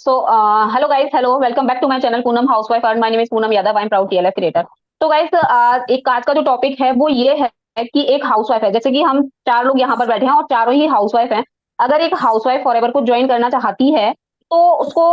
So hello guys, hello, welcome back to my channel Poonam housewife and my name is Poonam Yadav. I am proud TLF creator. तो guys, एक आज का जो topic है वो ये है कि एक हाउसवाइफ है, जैसे कि हम चार लोग यहाँ पर बैठे हैं और चारों ही हाउसवाइफ हैं। अगर एक हाउसवाइफ फॉरएवर को ज्वाइन करना चाहती है तो उसको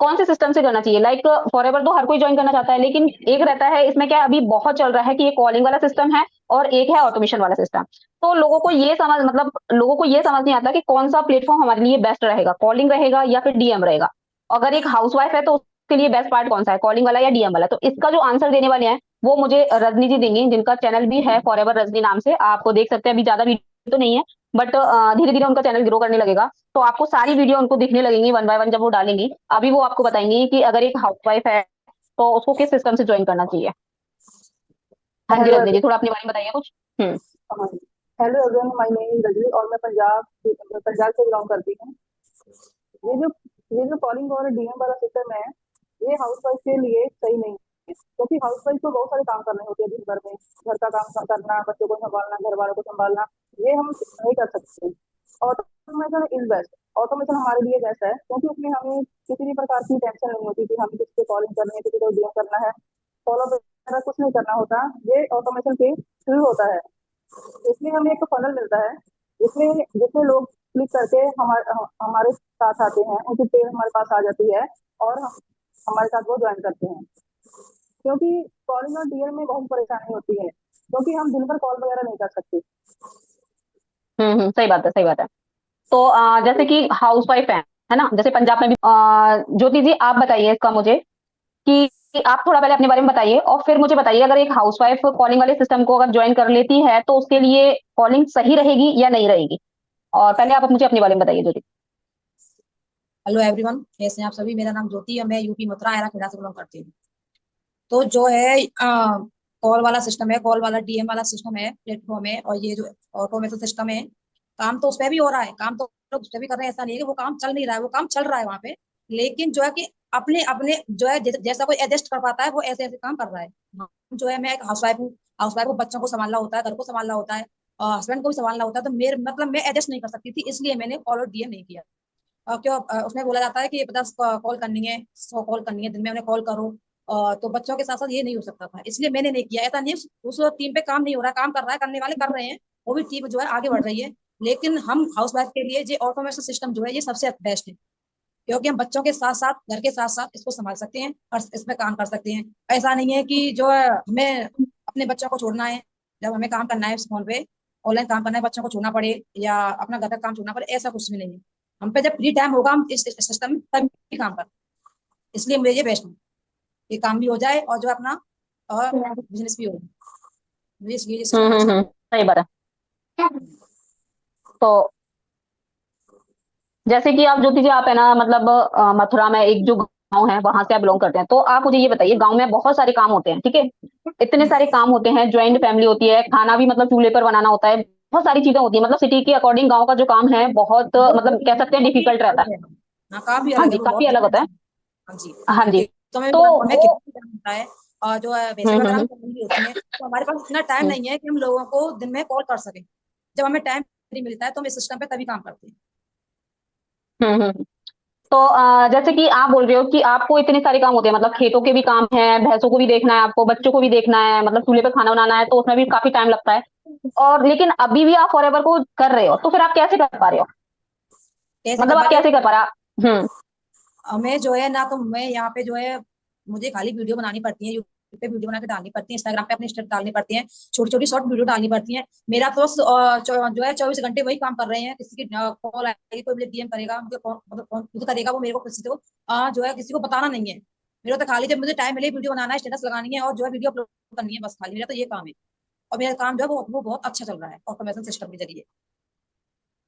कौन से सिस्टम से करना चाहिए? लाइक फॉरएवर तो हर कोई ज्वाइन करना चाहता है, लेकिन एक रहता है इसमें, क्या अभी बहुत चल रहा है कि ये कॉलिंग वाला सिस्टम है और एक है ऑटोमेशन वाला सिस्टम। तो लोगों को ये समझ नहीं आता कि कौन सा प्लेटफॉर्म हमारे लिए बेस्ट रहेगा, कॉलिंग रहेगा या फिर डीएम रहेगा। अगर एक हाउसवाइफ है तो उसके लिए बेस्ट पार्ट कौन सा है, कॉलिंग वाला या डीएम वाला? तो इसका जो आंसर देने वाले हैं वो मुझे रजनी जी देंगी, जिनका चैनल भी है फॉरएवर रजनी नाम से। आपको देख सकते हैं, अभी ज्यादा वीडियो तो नहीं है, बट धीरे धीरे उनका चैनल ग्रो करने लगेगा तो आपको सारी वीडियो उनको दिखने लगेंगी वन बाय वन जब वो डालेंगी। अभी वो आपको बताएंगी कि अगर एक हाउसवाइफ है तो उसको किस सिस्टम से ज्वाइन करना चाहिए। हाँ जी हेलो रजनी जी, एवरीवन। थोड़ा अपने बारे में बताइए कुछ। Hmm. Hello everyone, my name is Rajni और मैं पंजाब से बिलोंग करती हूँ। ये जो ये जो कॉलिंग और डीएम वाला सिस्टम है, ये हाउसवाइफ के लिए सही नहीं है, क्योंकि हाउसवाइफ को बहुत सारे काम करने होते हैं दिन भर में। घर का काम करना, बच्चों को संभालना, घर वालों को संभालना, ये हम नहीं कर सकते। Automation is best. ऑटोमेशन हमारे लिए बेस्ट है, क्योंकि उसमें हमें किसी भी प्रकार की टेंशन नहीं होती कि हमें किसी को कॉलिंग करनी है, किसी को डीएम करना है, फॉलो वगैरह कुछ नहीं करना होता। ये ऑटोमेशन के थ्रू होता है। इसमें हमें एक फनल मिलता है, जिसमें जिसमें लोग क्लिक करके हमारे साथ आते हैं, उनकी टेल हमारे पास आ जाती है और हमारे साथ वो ज्वाइन करते हैं। क्योंकि कॉलिंग और डीएल में बहुत परेशानी होती है, क्योंकि हम दिन भर कॉल वगैरह नहीं कर सकते। सही बात है, सही बात है। तो जैसे कि हाउसवाइफ है ना, जैसे पंजाब में भी ज्योति जी आप बताइए इसका मुझे कि आप थोड़ा पहले अपने बारे में बताइए और फिर मुझे बताइए, अगर एक हाउसवाइफ कॉलिंग वाले सिस्टम को अगर ज्वाइन कर लेती है तो उसके लिए कॉलिंग सही रहेगी या नहीं रहेगी। और पहले आप मुझे अपने बारे में बताइए ज्योति। हेलो एवरीवन, कैसे हैं आप सभी। मेरा नाम ज्योति है, मैं यूपी मथुरा एरा खेड़ा से बिलोंग करती हूँ। तो जो है कॉल वाला सिस्टम है, कॉल वाला डीएम वाला सिस्टम है प्लेटफॉर्म है, और ये जो ऑटोमेशन सिस्टम है, काम तो उस पर भी हो रहा है। काम तो लोग उस पर भी कर रहे हैं, ऐसा नहीं है कि वो काम चल नहीं रहा है, वो काम चल रहा है वहाँ पे। लेकिन जो है कि अपने अपने जो है जैसा कोई एडजस्ट कर पाता है वो ऐसे ऐसे काम कर रहा है। जो है मैं एक हाउसवाइफ हूँ। हाउसवाइफ को बच्चों को संभालना होता है, घर को संभालना होता है, हस्बैंड को भी संभालना होता है। तो मेरे मतलब मैं एडजस्ट नहीं कर सकती थी, इसलिए मैंने कॉल और डीएम नहीं किया। क्यों उसमें बोला जाता है कि 50 कॉल करनी है, 100 कॉल करनी है, दिन में उन्हें कॉल करो। तो बच्चों के साथ साथ ये नहीं हो सकता था, इसलिए मैंने नहीं किया। ऐसा नहीं उस टीम पे काम नहीं हो रहा है, काम कर रहा है, करने वाले कर रहे हैं, वो भी टीम जो है आगे बढ़ रही है। लेकिन हम हाउस वाइफ के लिए ये ऑटोमेशन सिस्टम जो है ये सबसे बेस्ट है, क्योंकि हम बच्चों के साथ साथ घर के साथ साथ इसको संभाल सकते हैं और इसमें काम कर सकते हैं। ऐसा नहीं है कि जो है हमें अपने बच्चों को छोड़ना है, जब हमें काम करना है इस फोन पे, ऑनलाइन काम करना है, बच्चों को छोड़ना पड़े या अपना घर का काम छोड़ना पड़े, ऐसा कुछ भी नहीं है। हम पे जब फ्री टाइम होगा हम इस सिस्टम में तभी काम कर। इसलिए मुझे ये बेस्ट है, ये काम भी हो जाए और जो अपना और बिजनेस भी हो जाए। मुझे इसलिए ये सिस्टम अच्छा लगा। सही बात है। तो जैसे कि आप ज्योति जी, आप है ना, मतलब मथुरा में एक जो गांव है वहां से आप बिलोंग करते हैं, तो आप मुझे ये बताइए, गांव में बहुत सारे काम होते हैं, ठीक है? इतने सारे काम होते हैं, ज्वाइंट फैमिली होती है, खाना भी मतलब चूल्हे पर बनाना होता है, बहुत सारी चीजें होती है। मतलब सिटी के अकॉर्डिंग गांव का जो काम है बहुत बहुत मतलब कह सकते हैं डिफिकल्ट रहता है। अलग है। हाँ, काफी हाँ अलग है, जी, वो काफी बहुत अलग ज्यादा। होता है। हाँ जी। हाँ जी। क्योंकि समय तो हमें वो कितना टाइम होता है, और जो है भैंसे वगैरह भी करनी होती है, तो हमारे पास इतना टाइम हम्म नहीं है कि हम लोगों को दिन में कॉल कर सकें। जब हमें टाइम फ्री मिलता है तो हम इस सिस्टम पे तभी काम करते हैं। हम्म। तो जैसे कि आप बोल रहे हो कि आपको इतने सारे काम होते हैं, मतलब खेतों के भी काम है, भैंसों को भी देखना है, आपको बच्चों को भी देखना है, मतलब चूल्हे पे खाना बनाना है, तो उसमें भी काफी टाइम लगता है। और लेकिन अभी भी आप फॉरएवर को कर रहे हो, तो फिर आप कैसे कर पा रहे हो? कैसे कर मतलब पा आप रही हो? कैसे कर पा रहे? हमें जो है ना, तो मैं यहाँ पे जो है मुझे खाली वीडियो बनानी पड़ती है, यूट्यूब पे वीडियो बना के डालनी पड़ती है, इंस्टाग्राम पे अपनी स्टेटस डालनी पड़ती है, छोटी छोटी शॉर्ट वीडियो डालनी पड़ती है। मेरा तो जो है 24 घंटे वही काम कर रहे हैं। किसी की कॉल आएगी, कोई मुझे डीएम करेगा, मुझे मतलब कौन खुद करेगा वो, मेरे को किसी को जो है किसी को बताना नहीं है। मेरा तो खाली जब मुझे टाइम मिले वीडियो बनाना है, स्टेटस लगानी है और जो है वीडियो अपलोड करनी है, बस खाली मेरा तो ये काम है। और मेरा काम जो है वो बहुत अच्छा चल रहा है ऑटोमेशन सिस्टम के जरिए।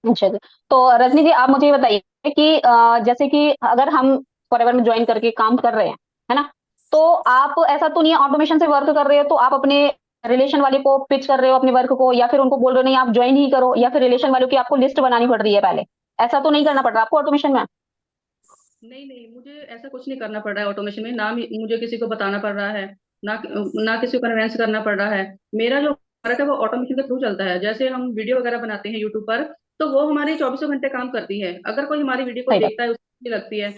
अच्छा जी। तो रजनी जी, आप मुझे ये बताइए कि जैसे कि अगर हम फॉरएवर में ज्वाइन करके काम कर रहे हैं, है ना, तो आप ऐसा तो नहीं है ऑटोमेशन से वर्क कर रहे हो तो आप अपने रिलेशन वाले को पिच कर रहे हो अपने वर्क को, या फिर उनको बोल रहे हो नहीं आप ज्वाइन ही करो, या फिर रिलेशन वालों की आपको लिस्ट बनानी पड़ रही है पहले? ऐसा तो नहीं करना पड़ रहा आपको ऑटोमेशन में? नहीं नहीं, मुझे ऐसा कुछ नहीं करना पड़ रहा है ऑटोमेशन में। ना मुझे किसी को बताना पड़ रहा है, ना ना किसी को कन्वेंस करना पड़ रहा है। मेरा जो वर्क है वो ऑटोमेशन के थ्रू चलता है। जैसे हम वीडियो वगैरह बनाते हैं यूट्यूब पर, तो वो हमारे 24 घंटे काम करती है। अगर कोई हमारी वीडियो को सही बात। देखता है, उसको अच्छी लगती है,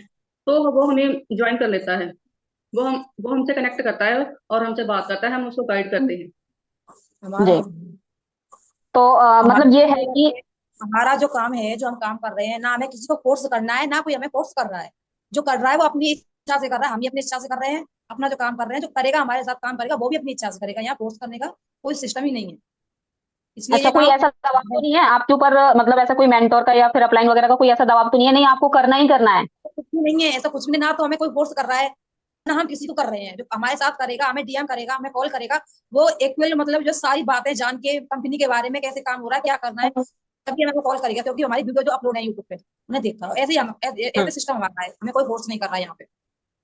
तो वो हमें ज्वाइन कर लेता है। वो हमसे कनेक्ट करता है और हमसे बात करता है, हम उसको गाइड करते हैं। हमारा जी। तो मतलब ये है कि हमारा जो काम है, जो हम काम कर रहे हैं ना, हमें किसी को फोर्स करना है ना कोई हमें फोर्स कर रहा है। जो कर रहा है वो अपनी इच्छा से कर रहा है, हम भी अपनी इच्छा से कर रहे हैं। अपना जो काम कर रहे हैं, जो करेगा हमारे साथ काम करेगा वो भी अपनी इच्छा से करेगा। यहाँ फोर्स करने का कोई सिस्टम ही नहीं है, इसलिए अच्छा, ये कोई काम ऐसा दबाव तो नहीं है आपके ऊपर, मतलब ऐसा कोई मेंटोर का या फिर अपलाइन वगैरह का कोई ऐसा दबाव तो नहीं है, नहीं आपको करना ही करना है? कुछ भी नहीं है, ऐसा कुछ भी नहीं। ना तो हमें कोई फोर्स कर रहा है ना हम किसी को कर रहे हैं। जो हमारे साथ करेगा, हमें डीएम करेगा, हमें कॉल करेगा, वो एक्चुअल मतलब जो सारी बातें जान के कंपनी के बारे में कैसे काम हो रहा है, क्या करना है, तभी हमें वो कॉल करेगा। क्योंकि हमारी वीडियो जो अपलोड है यूट्यूब पे उन्हें देखता हो, ऐसे ही हम हम्म। ऐसे सिस्टम हमारा है। हमें कोई फोर्स नहीं कर रहा है, यहाँ पे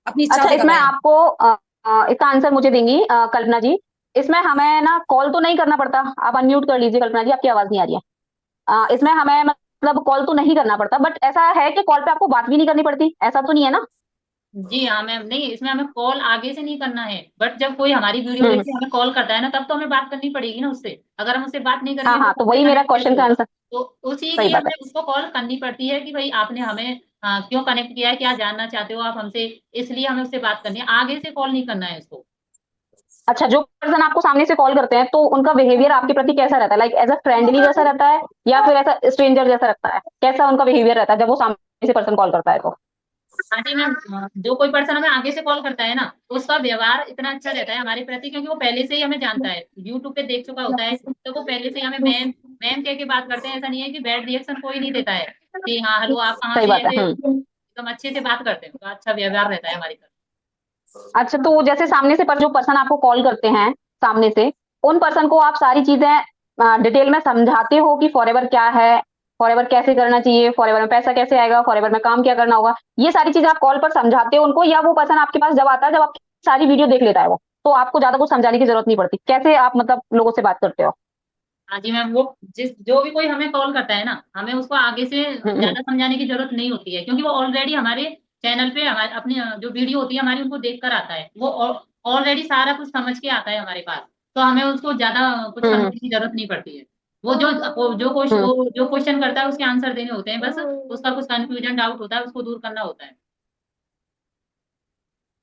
अपनी इच्छा अच्छा, से कर इसमें रहे हैं। आपको इसका आंसर मुझे देंगी कल्पना जी। इसमें हमें ना कॉल तो नहीं करना पड़ता। आप अनम्यूट कर लीजिए कल्पना जी, आपकी आवाज नहीं आ रही है। इसमें हमें मतलब कॉल तो नहीं करना पड़ता, बट ऐसा है कि कॉल पे आपको बात भी नहीं करनी पड़ती, ऐसा तो नहीं है ना? जी हाँ मैम, नहीं इसमें हमें कॉल आगे से नहीं करना है, बट जब कोई हमारी वीडियो देख हम्म। के हमें कॉल करता है ना, तब तो हमें बात करनी पड़ेगी ना उससे। अगर हम उससे बात नहीं हाँ करेंगे तो हाँ, तो हमसे वही मेरा कनेक्ट कैसे क्वेश्चन का होगा। आंसर। तो उसी सही लिए बात है। हमें उसको कॉल करनी पड़ती है कि भाई आपने हमें क्यों कनेक्ट किया है, क्या जानना चाहते हो आप हमसे, इसलिए हमें उससे बात करनी है, आगे से कॉल नहीं करना है उसको। अच्छा, जो पर्सन आपको सामने से कॉल करते हैं तो उनका बिहेवियर आपके प्रति कैसा रहता है? लाइक एज अ फ्रेंडली जैसा रहता है या फिर ऐसा स्ट्रेंजर जैसा रहता है? कैसा उनका बिहेवियर रहता है जब वो सामने से पर्सन कॉल करता है तो? हाँ जी मैम, जो कोई पर्सन हमें आगे से कॉल करता है ना, उसका व्यवहार इतना अच्छा रहता है हमारे प्रति, क्योंकि वो पहले से ही हमें जानता है, यूट्यूब पे देख चुका होता है, तो वो पहले से ही हमें मैम मैम कह के बात करते हैं। ऐसा नहीं है कि बैड रिएक्शन कोई नहीं देता है कि हाँ हेलो आप कहाँ सही से, बात है। ऐसे एकदम अच्छे से बात करते हैं, तो अच्छा व्यवहार रहता है हमारी तरफ। अच्छा, तो जैसे सामने से जो पर्सन आपको कॉल करते हैं सामने से, उन पर्सन को आप सारी चीजें डिटेल में समझाते हो कि फॉरएवर क्या है, फॉरएवर कैसे करना चाहिए, फॉरएवर में पैसा कैसे आएगा, फॉरएवर में काम क्या करना होगा, ये सारी चीजें आप कॉल पर समझाते हो उनको, या वो पर्सन आपके पास जब आता है, जब आपकी सारी वीडियो देख लेता है वो, तो आपको ज्यादा कुछ समझाने की जरूरत नहीं पड़ती? कैसे आप मतलब लोगों से बात करते हो? हाँ जी मैम, वो जिस जो भी कोई हमें कॉल करता है ना, हमें उसको आगे से हम्म। ज्यादा समझाने की जरूरत नहीं होती है, क्योंकि वो ऑलरेडी हमारे चैनल पे हमारे अपनी जो वीडियो होती है हमारी उनको देख कर आता है, वो ऑलरेडी सारा कुछ समझ के आता है हमारे पास। तो हमें उसको ज्यादा कुछ हम्म। समझने की जरूरत नहीं पड़ती है। हम्म। वो जो क्वेश्चन करता है उसके आंसर देने होते हैं बस। उसका कुछ कंफ्यूजन डाउट होता है, उसको दूर करना होता है।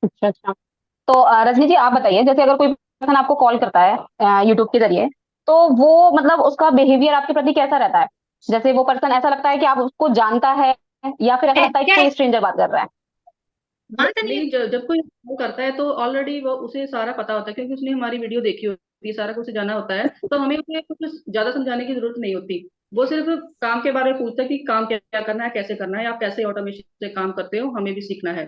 अच्छा अच्छा। तो रजनी जी आप बताइए, जैसे अगर कोई पर्सन आपको कॉल करता है यूट्यूब के जरिए, तो वो मतलब उसका बिहेवियर आपके प्रति कैसा रहता है? जैसे वो पर्सन ऐसा लगता है कि आप उसको जानता है, या फिर ऐसा लगता है कि क्या है? कोई स्ट्रेंजर बात कर रहा है? मानते नहीं है। नहीं, जब कोई कॉल करता है तो ऑलरेडी वो उसे सारा पता होता है, क्योंकि उसने हमारी वीडियो देखी होती है, सारा कुछ जाना होता है, तो हमें उसे कुछ ज्यादा समझाने की जरूरत नहीं होती। वो सिर्फ काम के बारे में पूछता है कि काम क्या क्या करना है, कैसे करना है, आप कैसे ऑटोमेशन से काम करते हो, हमें भी सीखना है।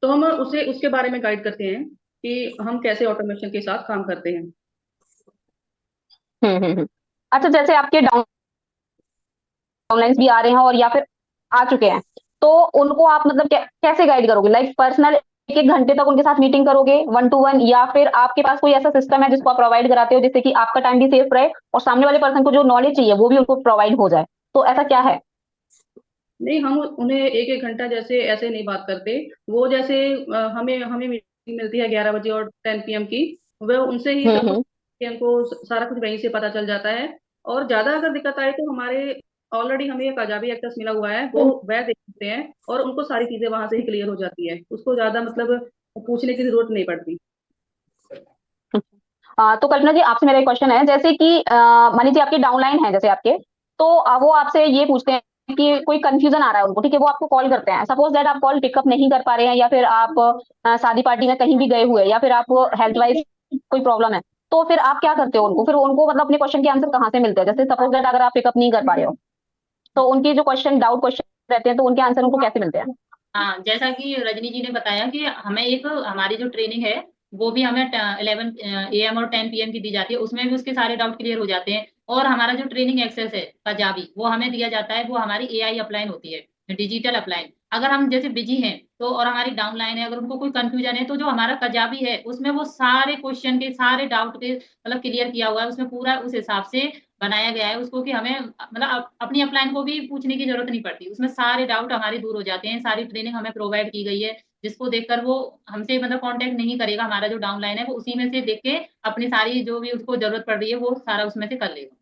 तो हम उसे उसके बारे में गाइड करते हैं कि हम कैसे ऑटोमेशन के साथ काम करते हैं। हम्म। अच्छा, जैसे आपके डाउनलाइंस भी आ रहे हैं और या फिर आ चुके हैं, तो उनको आप मतलब कैसे गाइड करोगे? लाइक पर्सनल एक एक घंटे तक उनके साथ मीटिंग करोगे 1 to 1, या फिर आपके पास कोई ऐसा सिस्टम है जिसको आप प्रोवाइड कराते हो जिससे कि आपका टाइम भी सेफ रहे और सामने वाले पर्सन को जो नॉलेज चाहिए वो भी उनको प्रोवाइड हो जाए? तो ऐसा क्या है? नहीं, हम उन्हें एक एक घंटा जैसे ऐसे नहीं बात करते। वो जैसे हमें हमें मीटिंग मिलती है 11 बजे और 10 PM की, वह उनसे ही सब कुछ, हम्म। कि हमको सारा कुछ वहीं से पता चल जाता है। और ज्यादा अगर दिक्कत आए तो हमारे ऑलरेडी हमें एक अजाबी एक्सेस मिला हुआ है, वो वह देख सकते हैं और उनको सारी चीजें वहां से ही क्लियर हो जाती है, उसको ज्यादा मतलब पूछने की जरूरत नहीं पड़ती। तो कल्पना जी आपसे मेरा एक क्वेश्चन है, जैसे कि मान लीजिए आपके डाउनलाइन है जैसे आपके, तो वो आपसे ये पूछते हैं कि कोई कंफ्यूजन आ रहा है उनको, ठीक है, वो आपको कॉल करते हैं, सपोज दैट आप कॉल पिकअप नहीं कर पा रहे हैं, या फिर आप शादी पार्टी में कहीं भी गए हुए हैं, या फिर आप हेल्थ वाइज कोई प्रॉब्लम है, तो फिर आप क्या करते हो उनको? फिर उनको मतलब अपने क्वेश्चन के आंसर कहाँ से मिलते हैं? जैसे सपोज दैट अगर आप पिकअप नहीं कर पा रहे हो, तो उनके जो क्वेश्चन क्वेश्चन रहते हैं, तो उनके आंसर उनको कैसे मिलते हैं? हाँ, जैसा कि रजनी जी ने बताया कि हमें एक हमारी जो ट्रेनिंग है वो भी हमें 11 AM और 10 PM की दी जाती है, उसमें भी उसके सारे डाउट क्लियर हो जाते हैं। और हमारा जो ट्रेनिंग एक्सेस है पंजाबी, वो हमें दिया जाता है, वो हमारी AI अपलाइन होती है, डिजिटल अपलाइन। अगर हम जैसे बिजी हैं तो, और हमारी डाउनलाइन है, अगर उनको कोई कंफ्यूजन है, तो जो हमारा पंजाबी है उसमें वो सारे क्वेश्चन के सारे डाउट के मतलब क्लियर किया हुआ है, उसमें पूरा उस हिसाब से बनाया गया है उसको, कि हमें मतलब अपनी अपलाइन को भी पूछने की जरूरत नहीं पड़ती, उसमें सारे डाउट हमारे दूर हो जाते हैं। सारी ट्रेनिंग हमें प्रोवाइड की गई है, जिसको देखकर वो हमसे मतलब कांटेक्ट नहीं करेगा, हमारा जो डाउनलाइन है वो उसी में से देख के अपनी सारी जो भी उसको जरूरत पड़ रही है वो सारा उसमें से कर लेगा।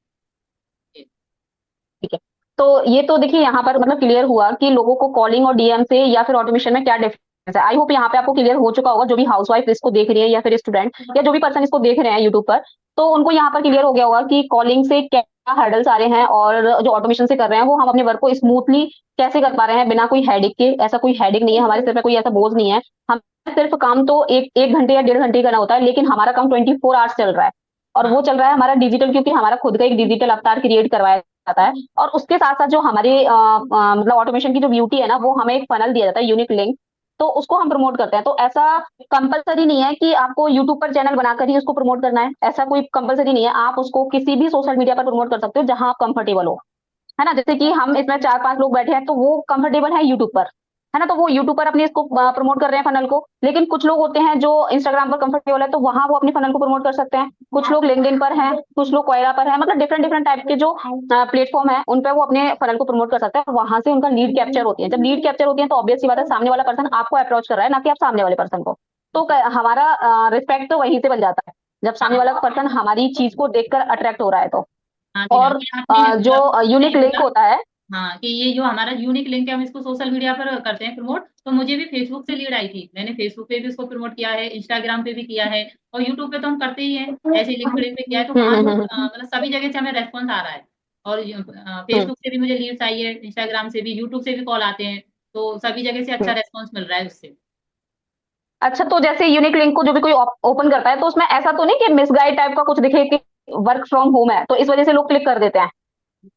ठीक है। तो ये तो देखिए यहाँ पर मतलब क्लियर हुआ कि लोगों को कॉलिंग और डीएम से या फिर ऑटोमेशन में क्या आई होप यहाँ पे आपको क्लियर हो चुका होगा, जो भी हाउसवाइफ इसको देख रही है या फिर स्टूडेंट या जो भी पर्सन इसको देख रहे हैं यूट्यूब पर, तो उनको यहाँ पर क्लियर हो गया होगा कि कॉलिंग से क्या हर्डल्स आ रहे हैं और जो ऑटोमेशन से कर रहे हैं वो हम अपने वर्क को स्मूथली कैसे कर पा रहे हैं बिना कोई हेडिक के। ऐसा कोई हेडिक नहीं है हमारे सिर पे, कोई ऐसा बोझ नहीं है। हम सिर्फ काम तो एक घंटे या 1.5 घंटे करना होता है, लेकिन हमारा काम 24 आवर्स चल रहा है और वो चल रहा है हमारा डिजिटल, क्योंकि हमारा खुद का एक डिजिटल अवतार क्रिएट करवाया जाता है। और उसके साथ साथ जो हमारे मतलब ऑटोमेशन की जो ब्यूटी है ना, वो हमें एक फनल दिया जाता है, यूनिक लिंक, तो उसको हम प्रमोट करते हैं। तो ऐसा कंपलसरी नहीं है कि आपको यूट्यूब पर चैनल बनाकर ही उसको प्रमोट करना है, ऐसा कोई कंपलसरी नहीं है। आप उसको किसी भी सोशल मीडिया पर प्रमोट कर सकते हो जहां आप कंफर्टेबल हो, है ना। जैसे कि हम इसमें 4-5 लोग बैठे हैं तो वो कंफर्टेबल है यूट्यूब पर, है ना, तो वो यूट्यूब पर अपने इसको प्रमोट कर रहे हैं फनल को। लेकिन कुछ लोग होते हैं जो इंस्टाग्राम पर कंफर्टेबल है, तो वहां वो अपनी फनल को प्रमोट कर सकते हैं। कुछ लोग लिंक्डइन पर हैं, कुछ लोग क्वोरा पर है, मतलब डिफरेंट डिफरेंट टाइप के जो प्लेटफॉर्म है उन पर वो अपने फनल को प्रमोट कर सकते हैं और वहां से उनका लीड कैप्चर होती है। जब लीड कैप्चर होती है तो ऑब्वियस सी बात है सामने वाला पर्सन आपको अप्रोच कर रहा है, ना कि आप सामने वाले पर्सन को। तो हमारा रिस्पेक्ट तो वहीं से बन जाता है जब सामने वाला पर्सन हमारी चीज को देखकर अट्रैक्ट हो रहा है तो। हाँ जी, हाँ, और ये आपने जो यूनिक लिंक बोला। होता है, हाँ, कि ये जो हमारा यूनिक लिंक है हम इसको सोशल मीडिया पर करते हैं प्रमोट, तो मुझे भी फेसबुक से लीड आई थी। मैंने फेसबुक पे भी उसको प्रमोट किया है, इंस्टाग्राम पे भी किया है और यूट्यूब पे तो हम करते ही हैं, ऐसे लिंक्डइन पे किया है, तो वहां तो मतलब सभी जगह से हमें रेस्पॉन्स आ रहा है। और फेसबुक से भी मुझे लीड्स आई है, इंस्टाग्राम से भी, यूट्यूब से भी कॉल आते हैं, तो सभी जगह से अच्छा रेस्पॉन्स मिल रहा है उससे। अच्छा, तो जैसे यूनिक लिंक को जो भी कोई ओपन करता है तो उसमें ऐसा तो नहीं कि मिसगाइड टाइप का कुछ दिखे कि वर्क फ्रॉम होम है, तो इस वजह से लोग क्लिक कर देते हैं,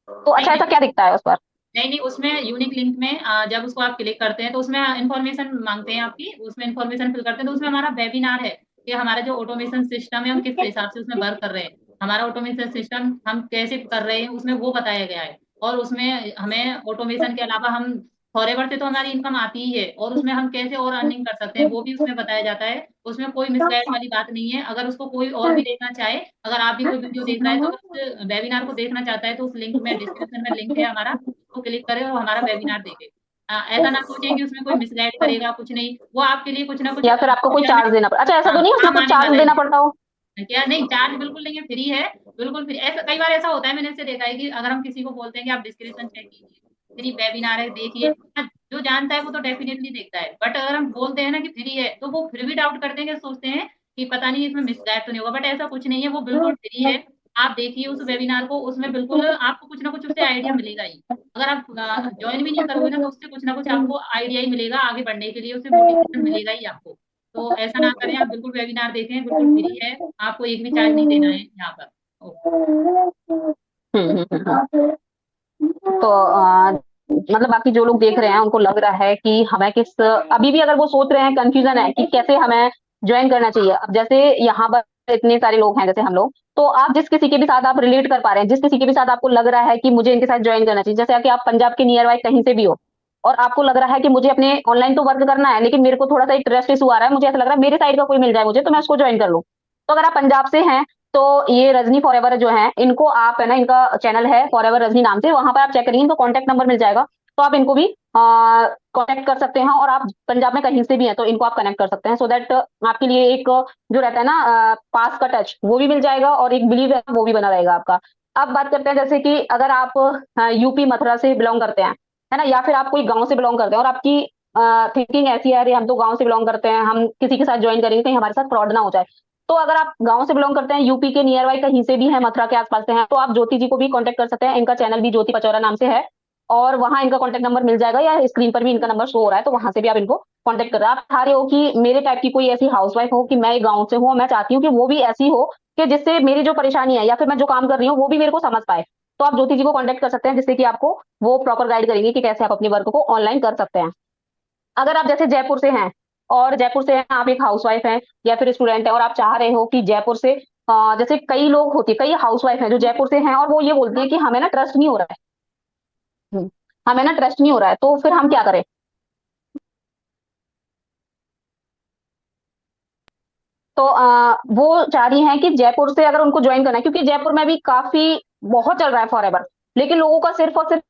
तो नहीं अच्छा नहीं ऐसा क्या दिखता है उस पर? नहीं नहीं, उसमें यूनिक लिंक में जब उसको आप क्लिक करते हैं तो उसमें इन्फॉर्मेशन मांगते हैं आपकी, उसमें इन्फॉर्मेशन फिल करते हैं, तो उसमें हमारा वेबिनार है कि हमारा जो ऑटोमेशन सिस्टम है हम किस हिसाब से उसमें वर्क कर रहे हैं, हमारा ऑटोमेशन सिस्टम हम कैसे कर रहे हैं उसमें वो बताया गया है। और उसमें हमें ऑटोमेशन के अलावा हम फॉरएवर से तो हमारी इनकम आती ही है, और उसमें हम कैसे और अर्निंग कर सकते हैं वो भी उसमें बताया जाता है। उसमें कोई मिसगाइड वाली बात नहीं है। अगर उसको कोई और भी देखना चाहे, अगर आप भी कोई वीडियो देख रहा है तो अगर उस वेबिनार को देखना चाहता है तो उस लिंक में, डिस्क्रिप्शन में लिंक है हमारा, उसको क्लिक करें और हमारा वेबिनार देखें। ऐसा ना सोचें कि उसमें कोई मिसगाइड करेगा, कुछ नहीं, वो आपके लिए कुछ ना कुछ या फिर आपको कोई चार्ज देना पड़ा? अच्छा, ऐसा तो नहीं उसमें काम कुछ आने चार्ज वाला देना है। पड़ता हो? क्या नहीं, चार्ज बिल्कुल नहीं है, फ्री है, बिल्कुल फ्री। ऐसा कई बार ऐसा होता है, मैंने इससे देखा है कि अगर हम किसी को बोलते हैं कि आप डिस्क्रिप्शन चेक कीजिए, फ्री वेबिनार है देखिए, हाँ, जो जानता है वो तो डेफिनेटली देखता है, बट अगर हम बोलते हैं ना कि फ्री है तो वो फिर भी डाउट करते हैं कि सोचते हैं कि पता नहीं इसमें मिसगाइड तो नहीं होगा, बट ऐसा कुछ नहीं है, वो बिल्कुल फ्री है। आप देखिए उस वेबिनार को, उसमें बिल्कुल आपको कुछ ना कुछ उससे आइडिया मिलेगा ही। अगर आप ज्वाइन भी नहीं करोगे ना तो उससे कुछ ना कुछ आपको आइडिया ही मिलेगा आगे बढ़ने के लिए, उससे मोटिवेशन मिलेगा ही आपको। तो ऐसा ना करें, आप बिल्कुल वेबिनार देखें, बिल्कुल फ्री है, आपको एक भी चार्ज नहीं देना है यहाँ पर। ओके। तो मतलब बाकी जो लोग देख रहे हैं उनको लग रहा है कि हमें किस, अभी भी अगर वो सोच रहे हैं, कंफ्यूजन है कि कैसे हमें ज्वाइन करना चाहिए। अब जैसे यहाँ पर इतने सारे लोग हैं जैसे हम लोग, तो आप जिस किसी के भी साथ आप रिलेट कर पा रहे हैं, जिस किसी के भी साथ आपको लग रहा है कि मुझे इनके साथ ज्वाइन करना चाहिए, जैसे कि आप पंजाब के नियर बाय कहीं से भी हो और आपको लग रहा है कि मुझे अपने ऑनलाइन तो वर्क करना है, लेकिन मेरे को थोड़ा सा एक ट्रस्ट इशू आ रहा है, मुझे ऐसा लग रहा है मेरे साइड का कोई मिल जाए मुझे तो मैं उसको ज्वाइन कर लूँ। तो अगर आप पंजाब से हैं तो ये रजनी फॉरएवर जो है, इनको आप, है ना, इनका चैनल है फॉरएवर रजनी नाम से, वहां पर आप चेक करेंगे, इनको कॉन्टैक्ट नंबर मिल जाएगा, तो आप इनको भी कनेक्ट कर सकते हैं। और आप पंजाब में कहीं से भी हैं तो इनको आप कनेक्ट कर सकते हैं, सो दैट आपके लिए एक जो रहता है ना पास का टच, वो भी मिल जाएगा और एक बिलीव है वो भी बना रहेगा आपका। अब बात करते हैं जैसे कि अगर आप यूपी मथुरा से बिलोंग करते हैं, है ना, या फिर आप कोई गांव से बिलोंग करते हैं और आपकी थिंकिंग ऐसी है, अरे हम तो गांव से बिलोंग करते हैं, हम किसी के साथ ज्वाइन करेंगे कहीं हमारे साथ फ्रॉड ना हो जाए। तो अगर आप गांव से बिलोंग करते हैं, यूपी के नियर बाय कहीं से भी हैं, मथुरा के आसपास से हैं, तो आप ज्योति जी को भी कांटेक्ट कर सकते हैं। इनका चैनल भी ज्योति पचौरा नाम से है और वहां इनका कांटेक्ट नंबर मिल जाएगा, या स्क्रीन पर भी इनका नंबर शो हो रहा है, तो वहां से भी आप इनको कांटेक्ट कर रहे हैं। आप चाह रहे हो कि मेरे टाइप की कोई ऐसी हाउसवाइफ हो कि मैं गाँव से हूँ, मैं चाहती हूँ कि वो भी ऐसी हो कि जिससे मेरी जो परेशानी है या फिर मैं जो काम कर रही हूँ वो भी मेरे को समझ पाए, तो आप ज्योति जी को कांटेक्ट कर सकते हैं, जिससे कि आपको वो प्रॉपर गाइड करेंगे कि कैसे आप अपने वर्क को ऑनलाइन कर सकते हैं। अगर आप जैसे जयपुर से हैं और जयपुर से हैं, आप एक हाउसवाइफ हैं या फिर स्टूडेंट हैं और आप चाह रहे हो कि जयपुर से जैसे कई लोग होती है, कई हाउसवाइफ हैं जो जयपुर से हैं और वो ये बोलती है कि हमें ना ट्रस्ट नहीं हो रहा है, हमें ना ट्रस्ट नहीं हो रहा है, तो फिर हम क्या करें? तो वो चाह रही हैं कि जयपुर से अगर उनको ज्वाइन करना है, क्योंकि जयपुर में भी काफी बहुत चल रहा है फॉरएवर, लेकिन लोगों का सिर्फ और सिर्फ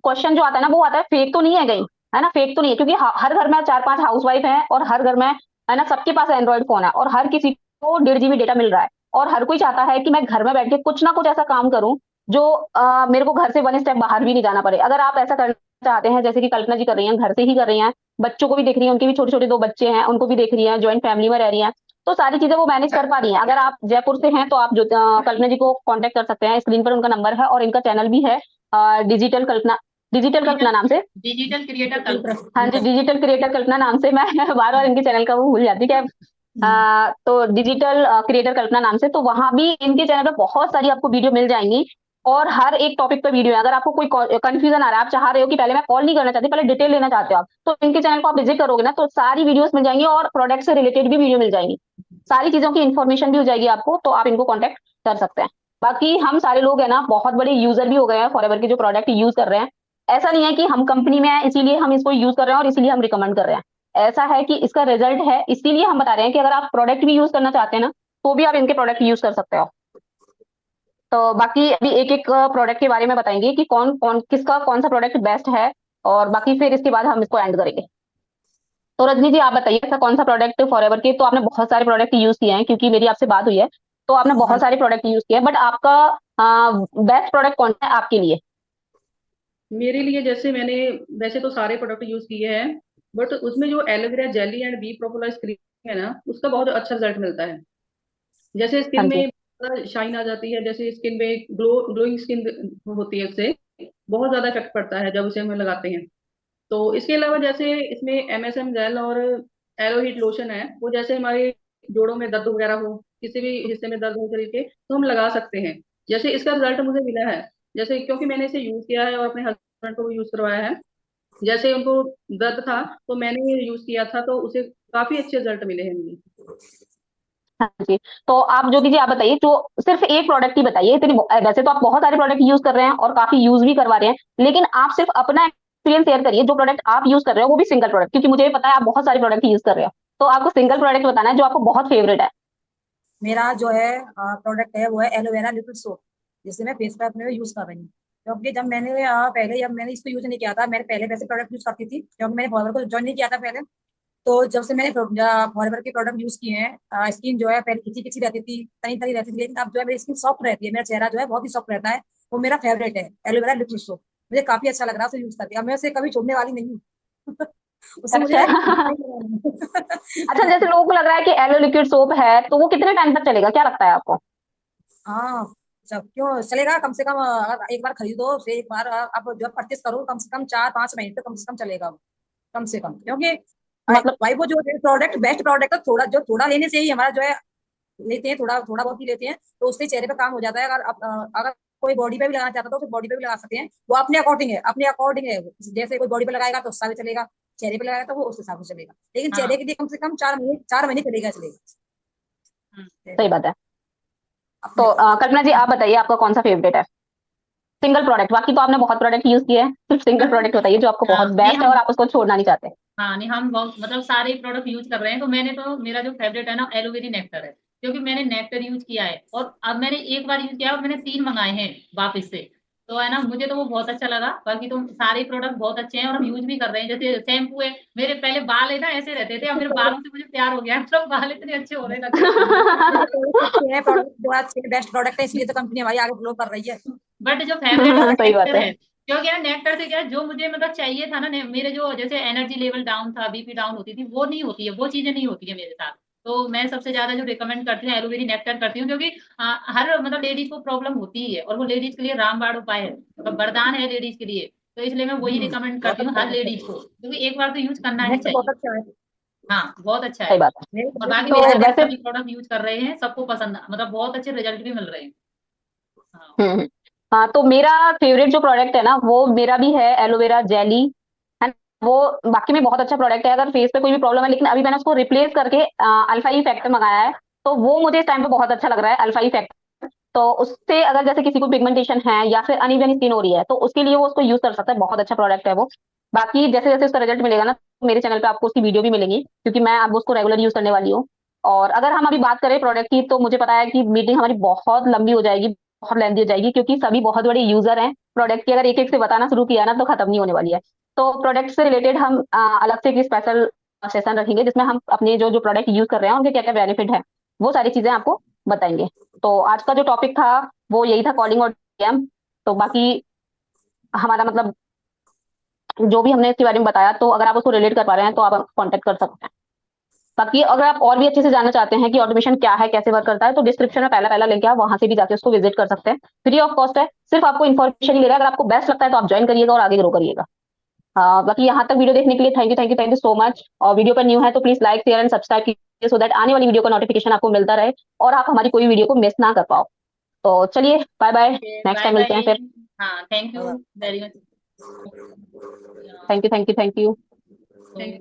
क्वेश्चन जो आता है ना, वो आता है फेक तो नहीं है कहीं, है ना, फेक तो नहीं है, क्योंकि हर घर में 4-5 हाउसवाइफ हैं और हर घर में, है ना, सबके पास एंड्रॉइड फोन है और हर किसी को 1.5 GB डेटा मिल रहा है और हर कोई चाहता है कि मैं घर में बैठ के कुछ ना कुछ ऐसा काम करूं जो मेरे को घर से वन स्टेप बाहर भी नहीं जाना पड़े। अगर आप ऐसा करना चाहते हैं जैसे कि कल्पना जी कर रही हैं, घर से ही कर रही हैं, बच्चों को भी देख रही हैं, उनके भी छोटे छोटे 2 बच्चे हैं, उनको भी देख रही हैं, ज्वाइंट फैमिली में रह रही हैं, तो सारी चीजें वो मैनेज कर पा रही हैं। अगर आप जयपुर से हैं तो आप जो कल्पना जी को कांटेक्ट कर सकते हैं, स्क्रीन पर उनका नंबर है और इनका चैनल भी है डिजिटल कल्पना, डिजिटल कल्पना नाम से। डिजिटल क्रिएटर कल्पना। हाँ जी, डिजिटल क्रिएटर कल्पना नाम से। मैं बार बार इनके चैनल का वो भूल जाती क्या। तो डिजिटल क्रिएटर कल्पना नाम से, तो वहां भी इनके चैनल पे बहुत सारी आपको वीडियो मिल जाएंगी और हर एक टॉपिक पे वीडियो है। अगर आपको कोई कंफ्यूजन आ रहा है, आप चाह रहे हो कि पहले मैं कॉल नहीं करना चाहती, पहले डिटेल लेना चाहते हो आप, तो इनके चैनल को आप विजिट करोगे ना, तो सारी वीडियोस मिल जाएंगी और प्रोडक्ट से रिलेटेड भी वीडियो मिल जाएंगी, सारी चीजों की इन्फॉर्मेशन भी हो जाएगी आपको, तो आप इनको कॉन्टेक्ट कर सकते हैं। बाकी हम सारे लोग है ना बहुत बड़े यूजर भी हो गए हैं फॉरएवर के, जो प्रोडक्ट यूज कर रहे हैं। ऐसा नहीं है कि हम कंपनी में हैं इसीलिए हम इसको यूज कर रहे हैं और इसीलिए हम रिकमेंड कर रहे हैं। ऐसा है कि इसका रिजल्ट है, इसीलिए हम बता रहे हैं कि अगर आप प्रोडक्ट भी यूज करना चाहते हैं ना, तो भी आप इनके प्रोडक्ट यूज कर सकते हो। तो बाकी अभी एक एक प्रोडक्ट के बारे में बताएंगे कि कौन कौन किसका कौन सा प्रोडक्ट बेस्ट है, और बाकी फिर इसके बाद हम इसको एंड करेंगे। तो रजनी जी आप बताइए, ऐसा कौन सा प्रोडक्ट फॉरएवर के, तो आपने बहुत सारे प्रोडक्ट यूज किए हैं क्योंकि मेरी आपसे बात हुई है, तो आपने बहुत सारे प्रोडक्ट यूज किए हैं, बट आपका बेस्ट प्रोडक्ट कौन सा है आपके लिए? मेरे लिए जैसे मैंने वैसे तो सारे प्रोडक्ट यूज किए हैं, बट उसमें जो aloe vera jelly and B propolis cream है ना, उसका बहुत अच्छा रिजल्ट मिलता है। जैसे हाँ स्किन जी। में शाइन आ जाती है, जैसे स्किन में ग्लोइंग स्किन होती है, उससे बहुत ज्यादा इफेक्ट पड़ता है जब उसे हम लगाते हैं। तो इसके अलावा जैसे इसमें एमएसएम जेल और एलो हीट लोशन है, वो जैसे हमारे जोड़ों में दर्द वगैरह हो, किसी भी हिस्से में दर्द हो शरीर के, तो हम लगा सकते हैं। जैसे इसका रिजल्ट मुझे मिला है, जैसे क्योंकि मैंने इसे यूज किया है और अपने हस्बैंड को भी यूज करवाया है। जैसे उनको दर्द था तो मैंने ये यूज किया था, तो उसे काफी अच्छे रिजल्ट मिले हैं मुझे। हाँ जी। तो आप जो कीजिए, आप बताइए, जो सिर्फ एक प्रोडक्ट ही बताइए, इतनी वैसे तो आप बहुत सारे प्रोडक्ट यूज कर रहे हैं और काफी यूज भी करवा रहे हैं, लेकिन आप सिर्फ अपना एक्सपीरियंस शेयर करिए, जो प्रोडक्ट आप यूज कर रहे हो वो भी सिंगल प्रोडक्ट, क्योंकि मुझे पता है आप बहुत सारे प्रोडक्ट यूज कर रहे हो, तो आपको सिंगल प्रोडक्ट बताना है जो आपको बहुत फेवरेट है। मेरा जो है प्रोडक्ट है वो है एलोवेरा लिक्विड सोप, जिसे मैं फेस पे अपने यूज कर रही हूँ। क्योंकि जब मैंने पहले जब मैंने इसको यूज नहीं किया था, मैंने पहले वैसे प्रोडक्ट यूज करती थी क्योंकि मैंने फॉरवर को ज्वाइन नहीं किया था पहले। तो जब से मैंने फॉरएवर के प्रोडक्ट यूज किए हैं, स्किन जो है पहले खिंची खिंची रहती थी, तनी तनी रहती थी, लेकिन अब जो है मेरी स्किन सॉफ्ट रहती है, मेरा चेहरा जो है बहुत ही सॉफ्ट रहता है। वो मेरा फेवरेट है एलोवेरा लिक्विड सोप। मुझे काफी अच्छा लग रहा है उसे यूज करके, अब मैं उसे कभी छोड़ने वाली नहीं हूँ। उससे मुझे अच्छा। अच्छा, हाँ। जैसे लोगों को लग रहा है कि एलो लिक्विड सोप है तो वो कितने टाइम तक चलेगा, क्या लगता है आपको? सब क्यों चलेगा, कम से कम अगर एक बार खरीदो फिर एक बार आप जो परचेस करो, कम से कम 4-5 महीने तो कम से कम चलेगा वो, कम से कम। क्योंकि मतलब भाई वो जो प्रोडक्ट बेस्ट प्रोडक्ट है, थोड़ा जो थोड़ा लेने से ही हमारा जो है लेते हैं, थोड़ा थोड़ा बहुत ही लेते हैं तो उससे चेहरे पे काम हो जाता है। अगर कोई बॉडी पे भी लगाना चाहता है तो उसे बॉडी पे भी लगा सकते हैं, वो अपने अकॉर्डिंग है, अपने अकॉर्डिंग है। जैसे कोई बॉडी पे लगाएगा तो उसका भी चलेगा, चेहरे पे लगाएगा तो वो उस हिसाब से चलेगा, लेकिन हाँ। चेहरे के लिए कम से कम 4 महीने चलेगा चलेगा। सही बात है। तो अपने कल्पना जी आप बताइए, आपका कौन सा फेवरेट है सिंगल प्रोडक्ट? बाकी तो आपने बहुत प्रोडक्ट यूज किए हैं, सिर्फ सिंगल प्रोडक्ट बताइए जो आपको हाँ, बहुत नहीं बेस्ट है हम और आप उसको छोड़ना नहीं चाहते। हाँ नहीं हम बहुत मतलब सारे प्रोडक्ट यूज कर रहे हैं। तो मैंने तो मेरा जो फेवरेट है ना एलोवेरी नेक्टर है, क्योंकि मैंने नेक्टर यूज किया है और अब मैंने एक बार यूज किया और मैंने 3 मंगाए हैं वापस से। तो है ना, मुझे तो वो बहुत अच्छा लगा। बाकी तो सारे प्रोडक्ट बहुत अच्छे हैं और हम यूज भी कर रहे हैं। जैसे शैम्पू है, मेरे पहले बाल है ना ऐसे रहते थे, अब मेरे बालों से मुझे प्यार हो गया है, मतलब बाल इतने अच्छे होने लग गए हैं। प्रोडक्ट अच्छे हैं, प्रोडक्ट जो अच्छे बेस्ट प्रोडक्ट है, इसलिए तो कंपनी हमारी आगे ग्रो कर रही है। बट जो फेवरेट है वो सही बात नेक्टर है। है। क्योंकि ना नेक्टर से क्या है, जो मुझे मतलब चाहिए था ना, मेरे जो जैसे एनर्जी लेवल डाउन था, बीपी डाउन होती थी, वो नहीं होती है, वो चीजें नहीं होती है मेरे साथ। तो मैं सबसे ज्यादा जो रिकमेंड करती हूँ एलोवेरी नेक्टर करती हूँ, क्योंकि हर मतलब लेडीज को प्रॉब्लम होती ही है और वो लेडीज के लिए रामबाण उपाय है, मतलब वरदान है लेडीज के लिए। तो इसलिए मैं वही रिकमेंड बहुत करती हूँ अच्छा हर है, लेडीज को, क्योंकि एक बार तो यूज करना ही नेक्स्ट बहुत चाहिए। अच्छा है। हाँ बहुत अच्छा सही है। बात है। और बाकी तो मेरे हस्बैंड वैसे सभी प्रोडक्ट यूज कर रहे हैं, सबको पसंद मतलब बहुत अच्छे रिजल्ट भी मिल रहे हैं। हाँ। हम्म। हाँ, तो मेरा फेवरेट जो प्रोडक्ट है ना वो मेरा भी है एलोवेरा जेली, है ना? वो बाकी में बहुत अच्छा प्रोडक्ट है अगर फेस पे कोई भी प्रॉब्लम है, लेकिन अभी मैंने उसको रिप्लेस करके अल्फा ई फैक्टर मंगाया है, तो वो मुझे इस टाइम पे बहुत अच्छा लग रहा है, अल्फा ई फैक्टर। तो उससे अगर जैसे किसी को पिगमेंटेशन है या फिर अनइवन स्किन हो रही है, तो उसके लिए वो उसको यूज कर सकता है, बहुत अच्छा प्रोडक्ट है वो। बाकी जैसे जैसे उसका रिजल्ट मिलेगा ना, तो मेरे चैनल पे आपको उसकी वीडियो भी मिलेंगी, क्योंकि मैं अब उसको रेगुलर यूज करने वाली हूँ। और अगर हम अभी बात करें प्रोडक्ट की, तो मुझे पता है कि मीटिंग हमारी बहुत लंबी हो जाएगी, बहुत लेंदी हो जाएगी, क्योंकि सभी बहुत बड़े यूजर हैं प्रोडक्ट की। अगर एक एक से बताना शुरू किया ना तो खत्म नहीं होने वाली है। तो प्रोडक्ट से रिलेटेड हम अलग से एक स्पेशल सेशन रखेंगे, जिसमें हम अपने जो जो प्रोडक्ट यूज कर रहे हैं उनके क्या क्या बेनिफिट है, वो सारी चीजें आपको बताएंगे। तो आज का जो टॉपिक था वो यही था, कॉलिंग और डीएम। तो बाकी हमारा मतलब जो भी हमने इसके बारे में बताया, तो अगर आप उसको रिलेट कर पा रहे हैं तो आप कांटेक्ट कर सकते हैं। बाकी अगर आप और भी अच्छे से जानना चाहते हैं कि ऑटोमेशन क्या है, कैसे वर्क करता है, तो डिस्क्रिप्शन में पहला पहला लिंक है, आप वहां से भी जाके उसको विजिट कर सकते हैं। फ्री ऑफ कॉस्ट है, सिर्फ आपको इन्फॉर्मेशन ही ले रहा है। अगर आपको बेस्ट लगता है तो आप ज्वाइन करिएगा और आगे ग्रो करिएगा। बाकी यहाँ तक वीडियो देखने के लिए थैंक यू सो मच। और वीडियो पर न्यू है तो please like share and subscribe कीजिए, सो दैट आने वाली वीडियो का नोटिफिकेशन आपको मिलता रहे और आप हमारी कोई वीडियो को मिस ना कर पाओ। तो चलिए, bye bye, next bye time मिलते हैं बाय। फिर। हाँ, thank you very much. Thank you. Thank